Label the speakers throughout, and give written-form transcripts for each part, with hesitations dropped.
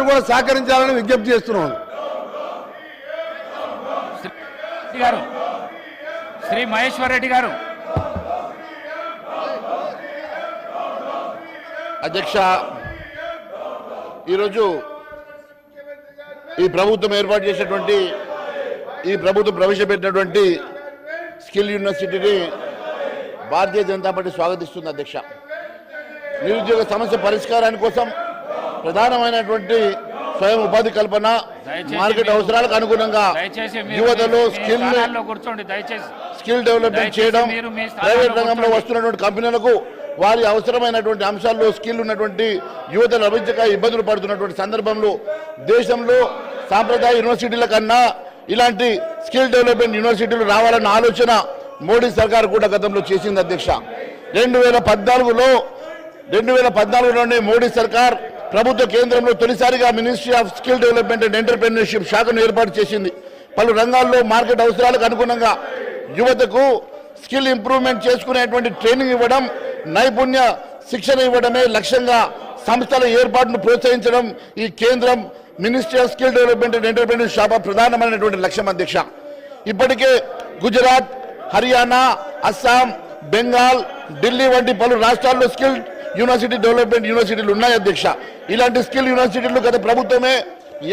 Speaker 1: అందరూ కూడా సహకరించాలని విజ్ఞప్తి చేస్తున్నాను.
Speaker 2: శ్రీ మహేశ్వర్ రెడ్డి గారు.
Speaker 3: అధ్యక్ష, ఈరోజు ఈ ప్రభుత్వం ఏర్పాటు చేసినటువంటి ఈ ప్రభుత్వం ప్రవేశపెట్టినటువంటి స్కిల్ యూనివర్సిటీని భారతీయ జనతా పార్టీ స్వాగతిస్తుంది. అధ్యక్ష, నిరుద్యోగ సమస్య పరిష్కారాని కోసం ప్రధానమైనటువంటి స్వయం ఉపాధి కల్పన, మార్కెట్ అవసరాలకు అనుగుణంగా యువతలో స్కిల్ డెవలప్మెంట్ చేయడం, ప్రైవేట్ రంగంలో వస్తున్నటువంటి కంపెనీలకు వారి అవసరమైనటువంటి అంశాల్లో స్కిల్ ఉన్నటువంటి యువత లభించక ఇబ్బందులు పడుతున్నటువంటి సందర్భంలో దేశంలో సాంప్రదాయ యూనివర్సిటీల కన్నా ఇలాంటి స్కిల్ డెవలప్మెంట్ యూనివర్సిటీలు రావాలన్న ఆలోచన మోడీ సర్కార్ కూడా గతంలో చేసింది. అధ్యక్ష, 2014లోనే మోడీ సర్కార్ ప్రభుత్వ కేంద్రంలో తొలిసారిగా ministry of skill development and entrepreneurship శాఖను ఏర్పాటు చేసింది. పలు రంగాల్లో మార్కెట్ అవసరాలకు అనుగుణంగా యువతకు స్కిల్ ఇంప్రూవ్మెంట్ చేసుకునేటువంటి ట్రైనింగ్ ఇవ్వడం, నైపుణ్య శిక్షణ ఇవ్వడమే లక్ష్యంగా సంస్థల ఏర్పాటును ప్రోత్సహించడం ఈ కేంద్రం ministry of skill development and entrepreneurship ప్రధానమైనటువంటి లక్ష్యం. అధ్యక్ష, ఇప్పటికే గుజరాత్, హర్యానా, అస్సాం, బెంగాల్, ఢిల్లీ వంటి పలు రాష్ట్రాల్లో స్కిల్ యూనివర్సిటీ డెవలప్మెంట్ యూనివర్సిటీలు ఉన్నాయి. అధ్యక్ష, ఇలాంటి స్కిల్ యూనివర్సిటీలు గత ప్రభుత్వమే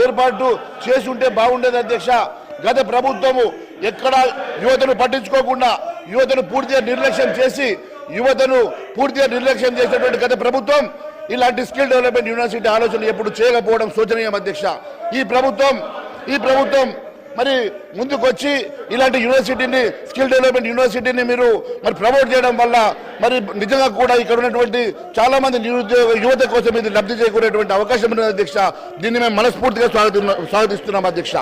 Speaker 3: ఏర్పాటు చేసి ఉంటే బాగుండేది. అధ్యక్ష, గత ప్రభుత్వము ఎక్కడ యువతను పట్టించుకోకుండా యువతను పూర్తిగా నిర్లక్ష్యం చేసినటువంటి గత ప్రభుత్వం ఇలాంటి స్కిల్ డెవలప్మెంట్ యూనివర్సిటీ ఆలోచన ఎప్పుడు చేయకపోవడం శోచనీయం. అధ్యక్ష, ఈ ప్రభుత్వం మరి ముందుకొచ్చి ఇలాంటి యూనివర్సిటీని, స్కిల్ డెవలప్మెంట్ యూనివర్సిటీని మీరు మరి ప్రమోట్ చేయడం వల్ల మరి నిజంగా కూడా ఇక్కడ ఉన్నటువంటి చాలా మంది నిరుద్యోగ యువత కోసం ఇది లబ్ధి చేకూరేటువంటి అవకాశం ఉన్నది. అధ్యక్ష, దీన్ని మేము మనస్ఫూర్తిగా స్వాగతిస్తున్నాం. అధ్యక్ష,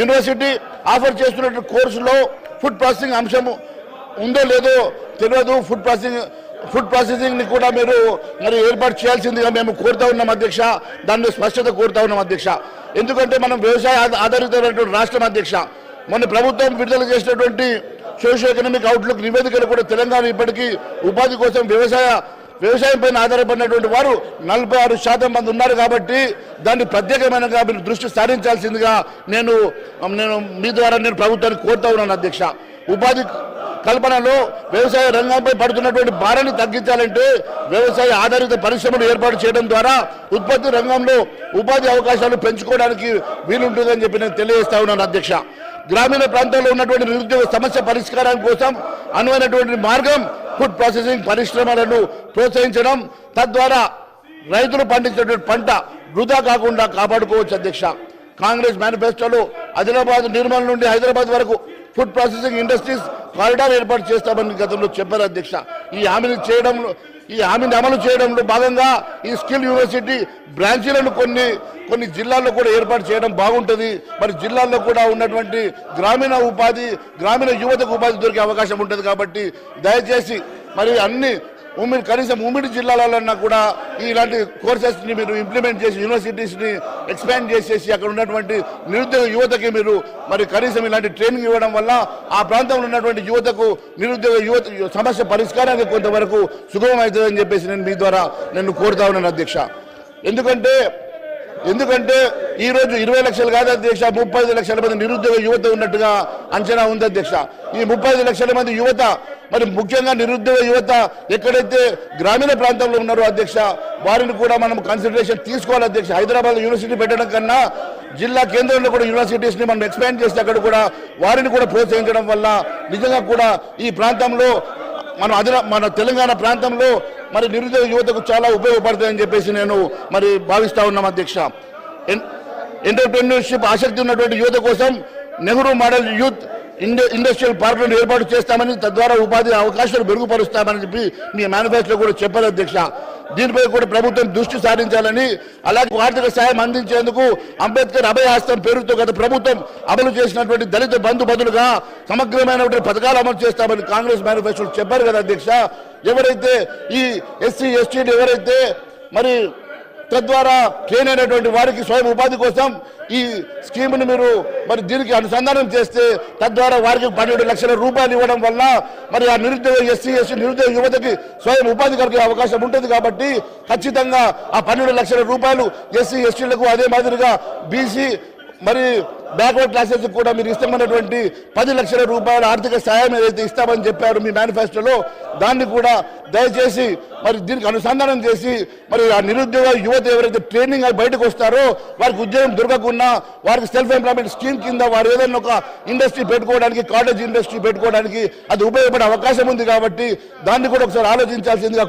Speaker 3: యూనివర్సిటీ ఆఫర్ చేస్తున్నటువంటి కోర్సులో ఫుడ్ ప్రాసెసింగ్ అంశం ఉందో లేదో తెలియదు. ఫుడ్ ప్రాసెసింగ్ ని కూడా మీరు మరి ఏర్పాటు చేయాల్సిందిగా మేము కోరుతా ఉన్నాం. అధ్యక్ష, దానిలో స్పష్టత కోరుతా ఉన్నాం. అధ్యక్ష, ఎందుకంటే మనం వ్యవసాయ ఆధారితమైనటువంటి రాష్ట్రం. అధ్యక్ష, మొన్న ప్రభుత్వం విడుదల చేసినటువంటి సోషియో ఎకనామిక్ అవుట్లుక్ నివేదికలు కూడా తెలంగాణ ఇప్పటికీ ఉపాధి కోసం వ్యవసాయం పైన ఆధారపడినటువంటి వారు 46% మంది ఉన్నారు. కాబట్టి దాన్ని ప్రత్యేకమైన మీరు దృష్టి సారించాల్సిందిగా నేను మీ ద్వారా ప్రభుత్వాన్ని కోరుతా ఉన్నాను. అధ్యక్ష, ఉపాధి కల్పనలో వ్యవసాయ రంగంపై పడుతున్నటువంటి భారాన్ని తగ్గించాలంటే వ్యవసాయ ఆధారిత పరిశ్రమలు ఏర్పాటు చేయడం ద్వారా ఉత్పత్తి రంగంలో ఉపాధి అవకాశాలు పెంచుకోవడానికి వీలుంటుందని చెప్పి నేను తెలియజేస్తా ఉన్నాను. అధ్యక్ష, గ్రామీణ ప్రాంతాల్లో ఉన్నటువంటి నిరుద్యోగ సమస్య పరిష్కారం కోసం అనువైనటువంటి మార్గం ఫుడ్ ప్రాసెసింగ్ పరిశ్రమలను ప్రోత్సహించడం, తద్వారా రైతులు పండించినటువంటి పంట వృధా కాకుండా కాపాడుకోవచ్చు. అధ్యక్ష, కాంగ్రెస్ మేనిఫెస్టోలో ఆదిలాబాద్, నిర్మల్ నుండి హైదరాబాద్ వరకు ఫుడ్ ప్రాసెసింగ్ ఇండస్ట్రీస్ కారిడార్ ఏర్పాటు చేస్తామని గతంలో చెప్పారు. అధ్యక్ష, ఈ హామీని అమలు చేయడంలో భాగంగా ఈ స్కిల్ యూనివర్సిటీ బ్రాంచీలను కొన్ని జిల్లాల్లో కూడా ఏర్పాటు చేయడం బాగుంటుంది. మరి జిల్లాల్లో కూడా ఉన్నటువంటి గ్రామీణ యువతకు ఉపాధి దొరికే అవకాశం ఉంటుంది. కాబట్టి దయచేసి మరి కనీసం ఉమ్మడి జిల్లాలన్నా కూడా ఇలాంటి కోర్సెస్ని మీరు ఇంప్లిమెంట్ చేసి యూనివర్సిటీస్ని ఎక్స్పాండ్ చేసేసి అక్కడ ఉన్నటువంటి నిరుద్యోగ యువతకి మీరు మరి కనీసం ఇలాంటి ట్రైనింగ్ ఇవ్వడం వల్ల ఆ ప్రాంతంలో ఉన్నటువంటి నిరుద్యోగ యువత సమస్య పరిష్కారానికి కొంతవరకు సుగమం అవుతుందని చెప్పేసి నేను మీ ద్వారా కోరుతా ఉన్నాను. అధ్యక్ష, ఎందుకంటే ఈరోజు 20 లక్షలు కాదు అధ్యక్ష, 35 లక్షల మంది నిరుద్యోగ యువత ఉన్నట్టుగా అంచనా ఉంది. అధ్యక్ష, ఈ 35 లక్షల మంది యువత మరి ముఖ్యంగా నిరుద్యోగ యువత ఎక్కడైతే గ్రామీణ ప్రాంతంలో ఉన్నారో అధ్యక్ష, వారిని కూడా మనం కన్సిడరేషన్ తీసుకోవాలి. అధ్యక్ష, హైదరాబాద్ యూనివర్సిటీ పెట్టడం కన్నా జిల్లా కేంద్రంలో కూడా యూనివర్సిటీస్ని మనం ఎక్స్పాండ్ చేస్తే అక్కడ కూడా వారిని కూడా ప్రోత్సహించడం వల్ల నిజంగా కూడా ఈ ప్రాంతంలో మన తెలంగాణ ప్రాంతంలో మరి నిరుద్యోగ యువతకు చాలా ఉపయోగపడుతుందని చెప్పేసి నేను మరి భావిస్తా ఉన్నాం. అధ్యక్ష, ఎంటర్‌ప్రెన్యూర్‌షిప్ ఆసక్తి ఉన్నటువంటి యువత కోసం నెహ్రూ మోడల్ యూత్ ఇండస్ట్రియల్ పార్కులను ఏర్పాటు చేస్తామని, తద్వారా ఉపాధి అవకాశాలు మెరుగుపరుస్తామని చెప్పి మీ మేనిఫెస్టోలో కూడా చెప్పారు. అధ్యక్ష, దీనిపై కూడా ప్రభుత్వం దృష్టి సారించాలని, అలాగే ఆర్థిక సాయం అందించేందుకు అంబేద్కర్ అభయహస్తం పేరుతో గత ప్రభుత్వం అమలు చేసినటువంటి దళిత బంధు బదులుగా సమగ్రమైనటువంటి పథకాలు అమలు చేస్తామని కాంగ్రెస్ మేనిఫెస్టోలో చెప్పారు కదా. అధ్యక్ష, ఎవరైతే ఈ ఎస్సీ ఎస్టీలు ఎవరైతే మరి తద్వారా ట్రైన్ అయినటువంటి వారికి స్వయం ఉపాధి కోసం ఈ స్కీమ్ని మీరు మరి దీనికి అనుసంధానం చేస్తే తద్వారా వారికి 12 లక్షల రూపాయలు ఇవ్వడం వల్ల మరి ఆ నిరుద్యోగ ఎస్సీ నిరుద్యోగ యువతకి స్వయం ఉపాధి కలిగే అవకాశం ఉంటుంది కాబట్టి ఖచ్చితంగా ఆ 12 లక్షల రూపాయలు ఎస్సీ ఎస్టీలకు అదే మాదిరిగా బీసీ మరి బ్యాక్వర్డ్ క్లాసెస్ కూడా మీరు ఇస్తామన్నటువంటి 10 లక్షల రూపాయల ఆర్థిక సాయం ఏదైతే ఇస్తామని చెప్పారు మీ మేనిఫెస్టోలో దాన్ని కూడా దయచేసి మరి దీనికి అనుసంధానం చేసి మరి ఆ నిరుద్యోగ యువత ఎవరైతే ట్రైనింగ్ అయి బయటకు వస్తారో వారికి ఉద్యోగం దొరకకుండా వారికి సెల్ఫ్ ఎంప్లాయ్మెంట్ స్కీమ్ కింద వారు ఏదైనా ఒక ఇండస్ట్రీ పెట్టుకోవడానికి కాటేజ్ ఇండస్ట్రీ పెట్టుకోవడానికి అది ఉపయోగపడే అవకాశం ఉంది కాబట్టి దాన్ని కూడా ఒకసారి ఆలోచించాల్సిందిగా